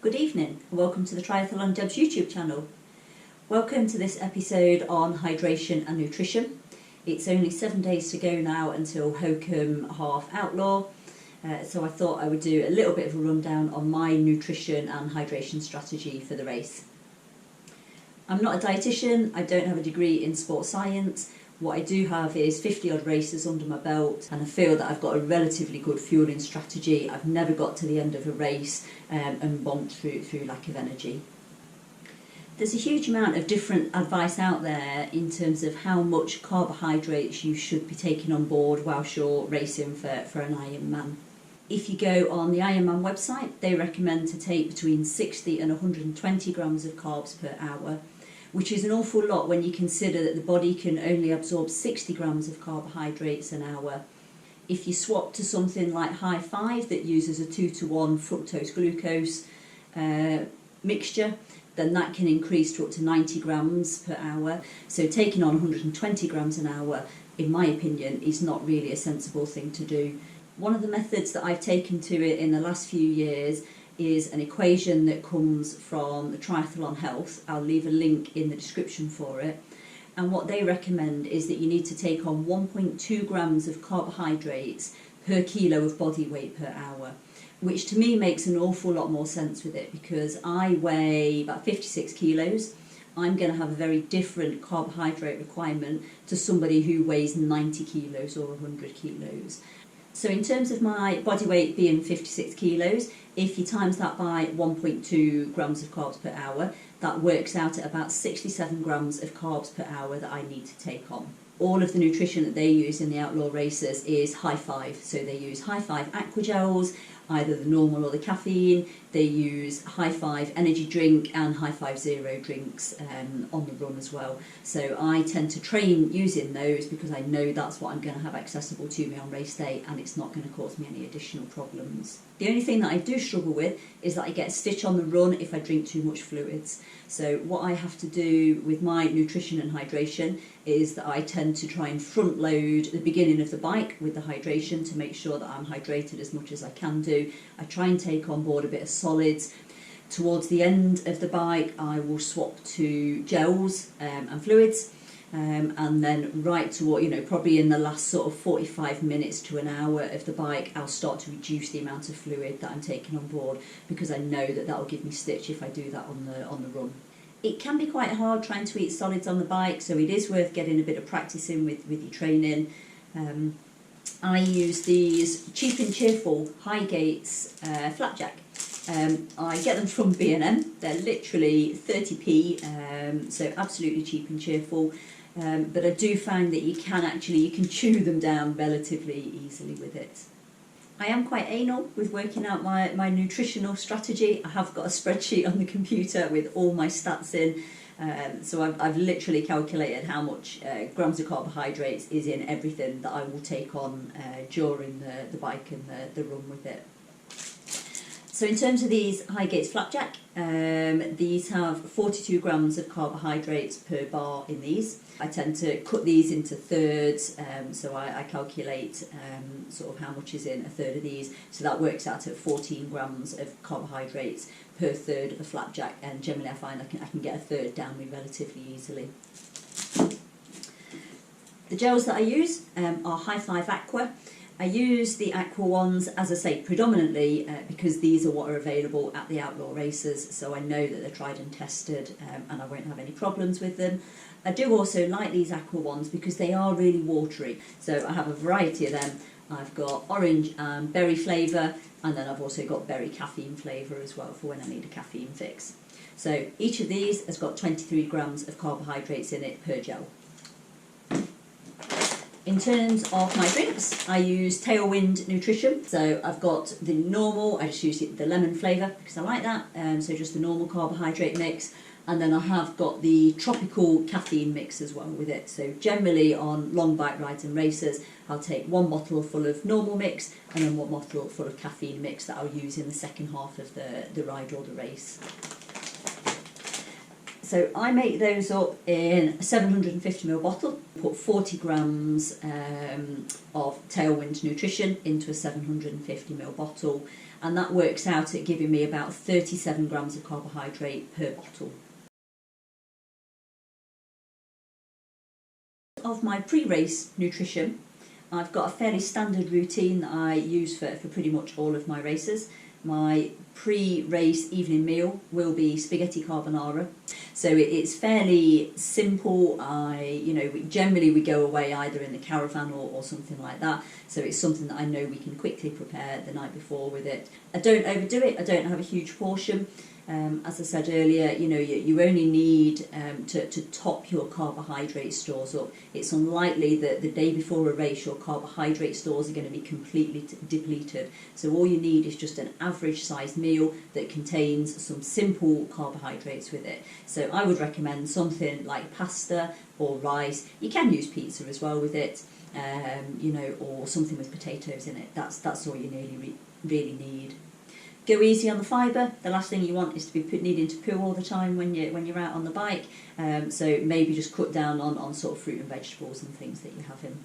Good evening and welcome to the Triathlon Deb's YouTube channel. Welcome to this episode on hydration and nutrition. It's only 7 days to go now until Hokum Half Outlaw, so I thought I would do a little bit of a rundown on my nutrition and hydration strategy for the race. I'm not a dietitian, I don't have a degree in sports science. What I do have is 50 odd races under my belt, and I feel that I've got a relatively good fueling strategy. I've never got to the end of a race and bombed through lack of energy. There's a huge amount of different advice out there in terms of how much carbohydrates you should be taking on board whilst you're racing for an Ironman. If you go on the Ironman website, they recommend to take between 60 and 120 grams of carbs per hour, which is an awful lot when you consider that the body can only absorb 60 grams of carbohydrates an hour. If you swap to something like High 5 that uses a 2-to-1 fructose-glucose mixture, then that can increase to up to 90 grams per hour. So taking on 120 grams an hour, in my opinion, is not really a sensible thing to do. One of the methods that I've taken to it in the last few years is an equation that comes from the Triathlon Health. I'll leave a link in the description for it. And what they recommend is that you need to take on 1.2 grams of carbohydrates per kilo of body weight per hour, which to me makes an awful lot more sense with it, because I weigh about 56 kilos. I'm going to have a very different carbohydrate requirement to somebody who weighs 90 kilos or 100 kilos. So in terms of my body weight being 56 kilos, if you times that by 1.2 grams of carbs per hour, that works out at about 67 grams of carbs per hour that I need to take on. All of the nutrition that they use in the outlaw races is High 5. So they use High 5 aqua gels, either the normal or the caffeine. They use High 5 energy drink and High 5 zero drinks on the run as well. So I tend to train using those because I know that's what I'm going to have accessible to me on race day, and it's not going to cause me any additional problems. The only thing that I do struggle with is that I get a stitch on the run if I drink too much fluids. So what I have to do with my nutrition and hydration is that I tend to try and front load the beginning of the bike with the hydration to make sure that I'm hydrated as much as I can do. I try and take on board a bit of solids. Towards the end of the bike, I will swap to gels and fluids. And then right to probably in the last sort of 45 minutes to an hour of the bike, I'll start to reduce the amount of fluid that I'm taking on board, because I know that will give me stitch if I do that on the run. It can be quite hard trying to eat solids on the bike, so it is worth getting a bit of practice in with your training. I use these cheap and cheerful Highgates Flapjack. I get them from B&M. They're literally 30p, so absolutely cheap and cheerful. But I do find that you can chew them down relatively easily with it. I am quite anal with working out my nutritional strategy. I have got a spreadsheet on the computer with all my stats in. So I've literally calculated how much grams of carbohydrates is in everything that I will take on during the bike and the run with it. So in terms of these Highgates Flapjack, these have 42 grams of carbohydrates per bar in these. I tend to cut these into thirds, so I calculate sort of how much is in a third of these. So that works out at 14 grams of carbohydrates per third of a flapjack, and generally I find I can get a third down me relatively easily. The gels that I use are High 5 Aqua. I use the aqua ones, as I say, predominantly because these are what are available at the outlaw races, so I know that they're tried and tested and I won't have any problems with them. I do also like these aqua ones because they are really watery, so I have a variety of them. I've got orange and berry flavour, and then I've also got berry caffeine flavour as well for when I need a caffeine fix. So each of these has got 23 grams of carbohydrates in it per gel. In terms of my drinks, I use Tailwind Nutrition. So I've got the normal, I just use the lemon flavour because I like that, so just the normal carbohydrate mix. And then I have got the tropical caffeine mix as well with it. So generally on long bike rides and races, I'll take one bottle full of normal mix and then one bottle full of caffeine mix that I'll use in the second half of the ride or the race. So I make those up in a 750ml bottle, put 40 grams of Tailwind Nutrition into a 750ml bottle, and that works out at giving me about 37 grams of carbohydrate per bottle. Of my pre-race nutrition, I've got a fairly standard routine that I use for pretty much all of my races. My pre-race evening meal will be spaghetti carbonara, so it's fairly simple. Generally we go away either in the caravan or something like that, so it's something that I know we can quickly prepare the night before with it. I don't overdo it, I don't have a huge portion. As I said earlier, you only need to top your carbohydrate stores up. It's unlikely that the day before a race your carbohydrate stores are going to be completely depleted. So all you need is just an average sized meal that contains some simple carbohydrates with it. So I would recommend something like pasta or rice. You can use pizza as well with it, or something with potatoes in it. That's all you really need. Go easy on the fibre. The last thing you want is to be needing to poo all the time when you're out on the bike. So maybe just cut down on sort of fruit and vegetables and things that you're having.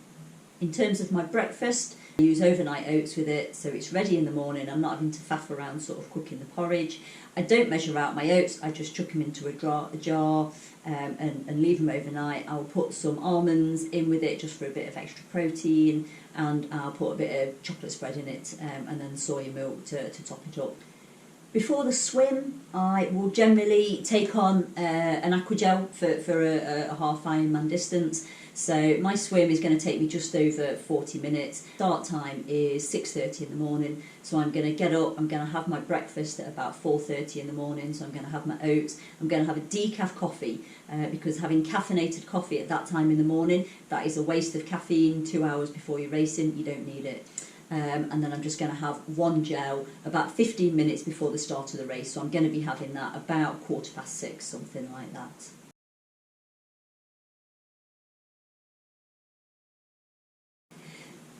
In terms of my breakfast, I use overnight oats with it, so it's ready in the morning. I'm not having to faff around sort of cooking the porridge. I don't measure out my oats, I just chuck them into a jar and leave them overnight. I'll put some almonds in with it just for a bit of extra protein, and I'll put a bit of chocolate spread in it, and then soya milk to top it up. Before the swim, I will generally take on an aqua gel for a half Ironman distance. So my swim is going to take me just over 40 minutes. Start time is 6:30 in the morning. So I'm going to get up, I'm going to have my breakfast at about 4:30 in the morning. So I'm going to have my oats. I'm going to have a decaf coffee because having caffeinated coffee at that time in the morning, that is a waste of caffeine 2 hours before you're racing. You don't need it. And then I'm just going to have one gel about 15 minutes before the start of the race. So I'm going to be having that about 6:15, something like that.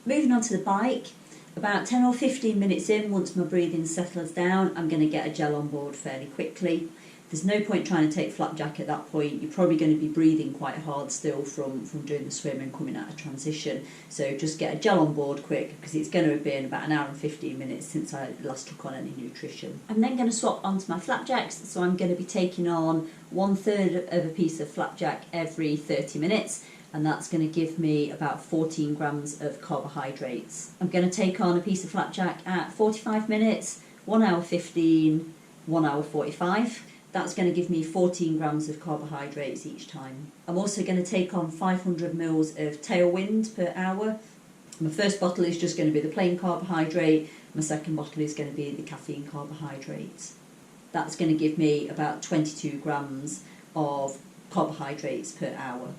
Moving on to the bike, about 10 or 15 minutes in, once my breathing settles down, I'm going to get a gel on board fairly quickly. There's no point trying to take flapjack at that point. You're probably going to be breathing quite hard still from doing the swim and coming out of transition. So just get a gel on board quick, because it's going to have been about an hour and 15 minutes since I last took on any nutrition. I'm then going to swap onto my flapjacks, so I'm going to be taking on 1/3 of a piece of flapjack every 30 minutes. And that's going to give me about 14 grams of carbohydrates. I'm going to take on a piece of flapjack at 45 minutes, 1 hour 15, 1 hour 45. That's going to give me 14 grams of carbohydrates each time. I'm also going to take on 500 mils of Tailwind per hour. My first bottle is just going to be the plain carbohydrate. My second bottle is going to be the caffeine carbohydrate. That's going to give me about 22 grams of carbohydrates per hour.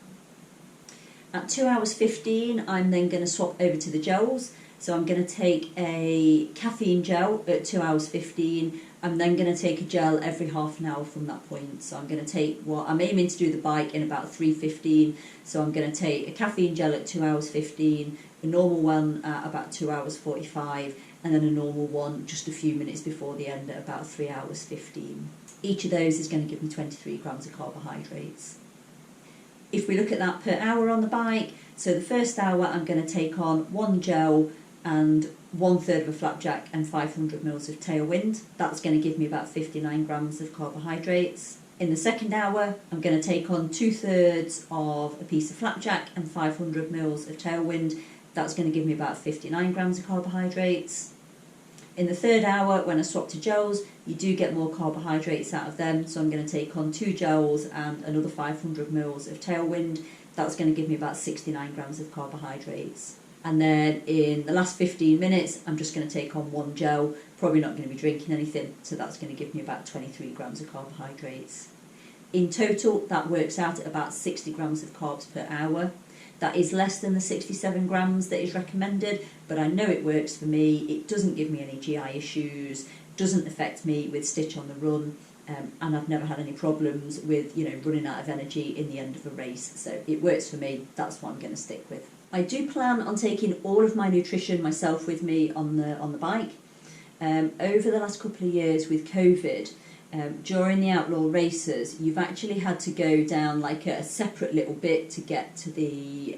At 2 hours 15, I'm then going to swap over to the gels. So I'm going to take a caffeine gel at 2 hours 15. I'm then going to take a gel every half an hour from that point. So I'm going to take I'm aiming to do the bike in about 3:15. So I'm going to take a caffeine gel at 2 hours 15, a normal one at about 2 hours 45, and then a normal one just a few minutes before the end at about 3 hours 15. Each of those is going to give me 23 grams of carbohydrates. If we look at that per hour on the bike, so the first hour I'm going to take on one gel and 1/3 of a flapjack and 500 mils of Tailwind. That's going to give me about 59 grams of carbohydrates. In the second hour, I'm going to take on 2/3 of a piece of flapjack and 500 mils of Tailwind. That's going to give me about 59 grams of carbohydrates. In the third hour, when I swap to gels, you do get more carbohydrates out of them, so I'm going to take on 2 gels and another 500 mils of Tailwind. That's going to give me about 69 grams of carbohydrates. And then in the last 15 minutes, I'm just going to take on one gel, probably not going to be drinking anything, so that's going to give me about 23 grams of carbohydrates. In total, that works out at about 60 grams of carbs per hour. That is less than the 67 grams that is recommended, but I know it works for me. It doesn't give me any GI issues, doesn't affect me with stitch on the run, and I've never had any problems with running out of energy in the end of a race. So it works for me. That's what I'm going to stick with. I do plan on taking all of my nutrition myself with me on the bike. Over the last couple of years with COVID, during the outlaw races, you've actually had to go down like a separate little bit to get to the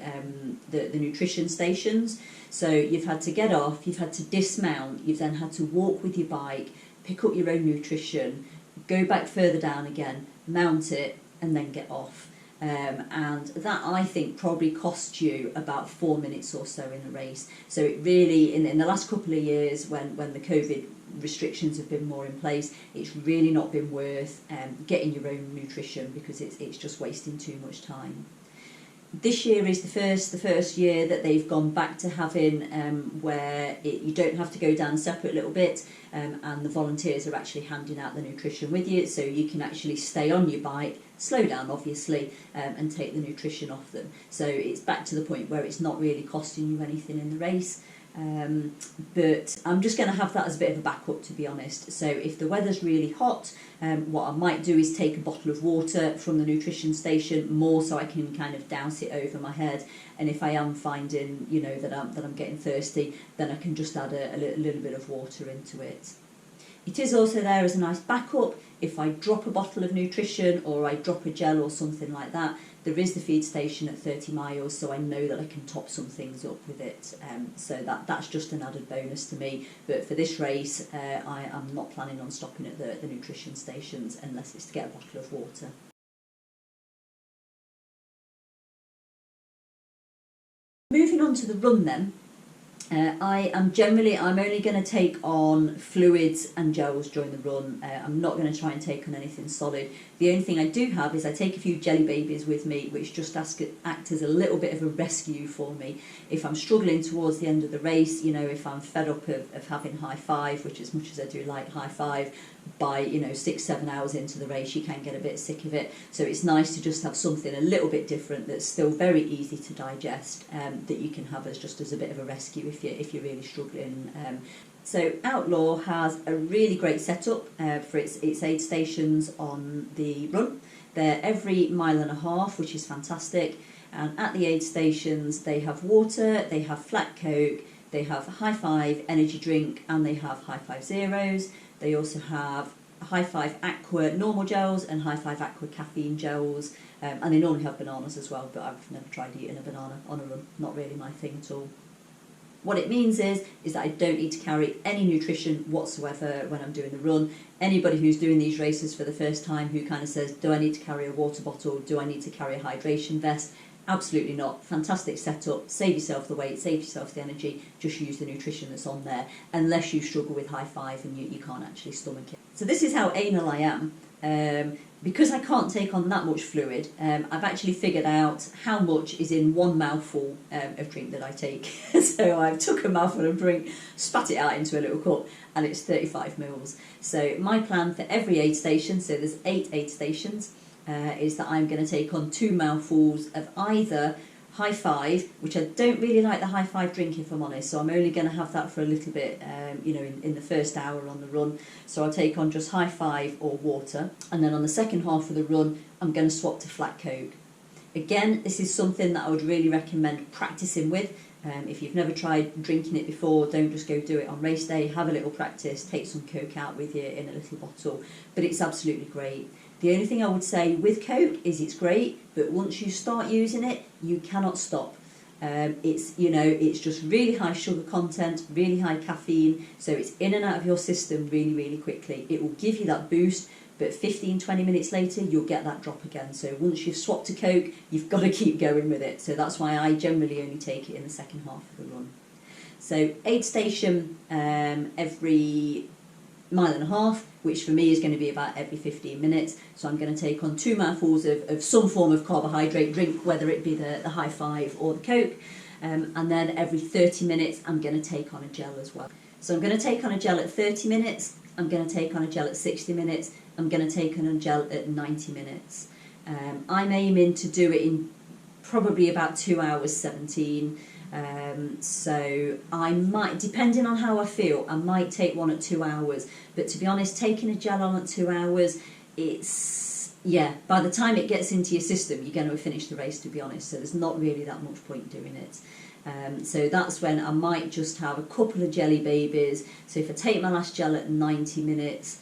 nutrition stations. So you've had to get off, you've had to dismount, you've then had to walk with your bike, pick up your own nutrition, go back further down again, mount it, and then get off. And that, I think, probably cost you about 4 minutes or so in a race. So it really, in the last couple of years, when the COVID restrictions have been more in place, it's really not been worth getting your own nutrition, because it's just wasting too much time. This year is the first year that they've gone back to having where you don't have to go down a separate little bit, and the volunteers are actually handing out the nutrition with you, so you can actually stay on your bike, slow down obviously, and take the nutrition off them. So it's back to the point where it's not really costing you anything in the race. But I'm just going to have that as a bit of a backup, to be honest. So if the weather's really hot, what I might do is take a bottle of water from the nutrition station, more so I can kind of douse it over my head. And if I am finding, that I'm getting thirsty, then I can just add a little bit of water into it. It is also there as a nice backup if I drop a bottle of nutrition or I drop a gel or something like that. There is the feed station at 30 miles, so I know that I can top some things up with it. So that's just an added bonus to me. But for this race, I am not planning on stopping at the nutrition stations unless it's to get a bottle of water. Moving on to the run then. I'm only going to take on fluids and gels during the run. I'm not going to try and take on anything solid. The only thing I do have is I take a few jelly babies with me, which just act as a little bit of a rescue for me. If I'm struggling towards the end of the race, if I'm fed up of having high five, which as much as I do like high five, by 6-7 hours into the race you can get a bit sick of it. So it's nice to just have something a little bit different that's still very easy to digest, that you can have as a bit of a rescue if you're really struggling. So Outlaw has a really great setup for its aid stations on the run. They're every 1.5 miles, which is fantastic. And at the aid stations they have water, they have flat Coke, they have High Five energy drink, and they have High Five Zeros. They also have High Five Aqua normal gels and High Five Aqua caffeine gels, and they normally have bananas as well, but I've never tried eating a banana on a run, not really my thing at all. What it means is that I don't need to carry any nutrition whatsoever when I'm doing the run. Anybody who's doing these races for the first time who kind of says, do I need to carry a water bottle, do I need to carry a hydration vest? Absolutely not. Fantastic setup. Save yourself the weight, save yourself the energy, just use the nutrition that's on there, unless you struggle with High Five and you can't actually stomach it. So this is how anal I am. Because I can't take on that much fluid, I've actually figured out how much is in one mouthful of drink that I take. So I took a mouthful of drink, spat it out into a little cup, and it's 35 mils. So my plan for every aid station, so there's 8 aid stations, is that I'm going to take on 2 mouthfuls of either High Five, which I don't really like the High Five drink if I'm honest, so I'm only going to have that for a little bit, in the first hour on the run. So I'll take on just High Five or water, and then on the second half of the run I'm going to swap to flat Coke. Again, this is something that I would really recommend practicing with. If you've never tried drinking it before, don't just go do it on race day. Have a little practice, take some Coke out with you in a little bottle, but it's absolutely great. The only thing I would say with Coke is it's great, but once you start using it, you cannot stop. It's just really high sugar content, really high caffeine, so it's in and out of your system really, really quickly. It will give you that boost, but 15-20 minutes later, you'll get that drop again. So once you've swapped to Coke, you've got to keep going with it. So that's why I generally only take it in the second half of the run. So aid station every 1.5 miles, which for me is going to be about every 15 minutes. So I'm going to take on 2 mouthfuls of some form of carbohydrate drink, whether it be the High Five or the Coke. And then every 30 minutes, I'm going to take on a gel as well. So I'm going to take on a gel at 30 minutes, I'm going to take on a gel at 60 minutes, I'm going to take on a gel at 90 minutes. I'm aiming to do it in probably about 2 hours 17. So I might, depending on how I feel, I might take one at 2 hours. But to be honest, taking a gel on at 2 hours, by the time it gets into your system, you're going to have finished the race, to be honest. So there's not really that much point doing it. So that's when I might just have a couple of jelly babies. So if I take my last gel at 90 minutes,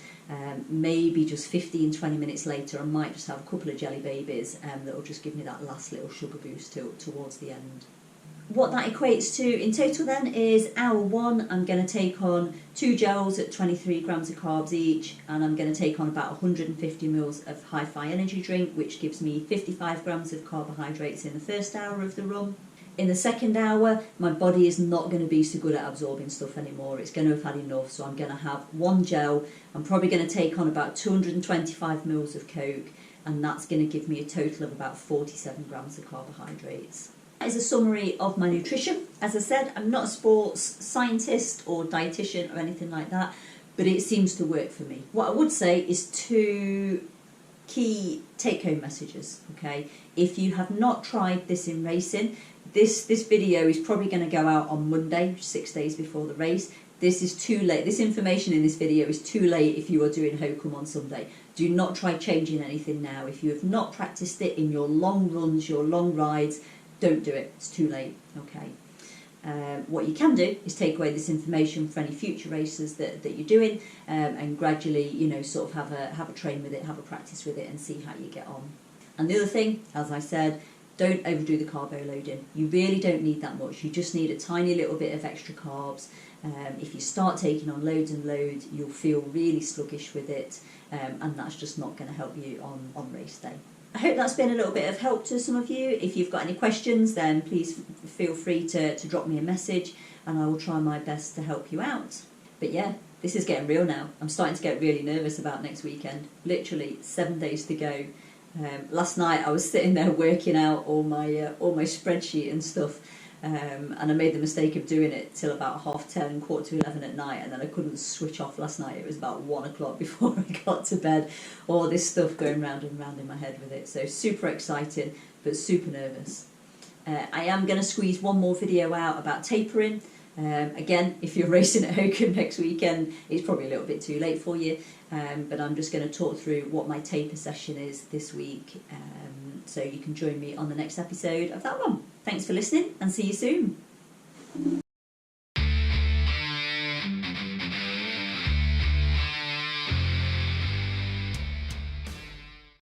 Maybe just 15-20 minutes later I might just have a couple of jelly babies that will just give me that last little sugar boost towards the end. What that equates to in total then is hour 1 I'm going to take on 2 gels at 23 grams of carbs each, and I'm going to take on about 150 mils of Hi-Fi energy drink, which gives me 55 grams of carbohydrates in the first hour of the run. In the second hour, my body is not going to be so good at absorbing stuff anymore. It's going to have had enough, so I'm going to have 1 gel. I'm probably going to take on about 225 mils of Coke, and that's going to give me a total of about 47 grams of carbohydrates. That is a summary of my nutrition. As I said, I'm not a sports scientist or dietitian or anything like that, but it seems to work for me. What I would say is 2 key take-home messages, okay? If you have not tried this in racing, this video is probably going to go out on Monday, 6 days before the race. This is too late. This information in this video is too late if you are doing Hokum on Sunday. Do not try changing anything now. If you have not practiced it in your long runs, your long rides, don't do it. It's too late, okay? What you can do is take away this information for any future races that you're doing, and gradually, sort of have a train with it, have a practice with it, and see how you get on. And the other thing, as I said, don't overdo the carbo loading. You really don't need that much. You just need a tiny little bit of extra carbs. If you start taking on loads and loads, you'll feel really sluggish with it, and that's just not going to help you on race day. I hope that's been a little bit of help to some of you. If you've got any questions, then please feel free to drop me a message, and I will try my best to help you out. But yeah, this is getting real now. I'm starting to get really nervous about next weekend. Literally 7 days to go. Last night I was sitting there working out all my spreadsheet and stuff, and I made the mistake of doing it till about 10:30, 11:15 at night, and then I couldn't switch off last night. It was about 1 o'clock before I got to bed. All this stuff going round and round in my head with it. So super exciting, but super nervous. I am going to squeeze one more video out about tapering. Again, if you're racing at Hokum next weekend, it's probably a little bit too late for you, but I'm just going to talk through what my taper session is this week, so you can join me on the next episode of that one. Thanks for listening, and see you soon.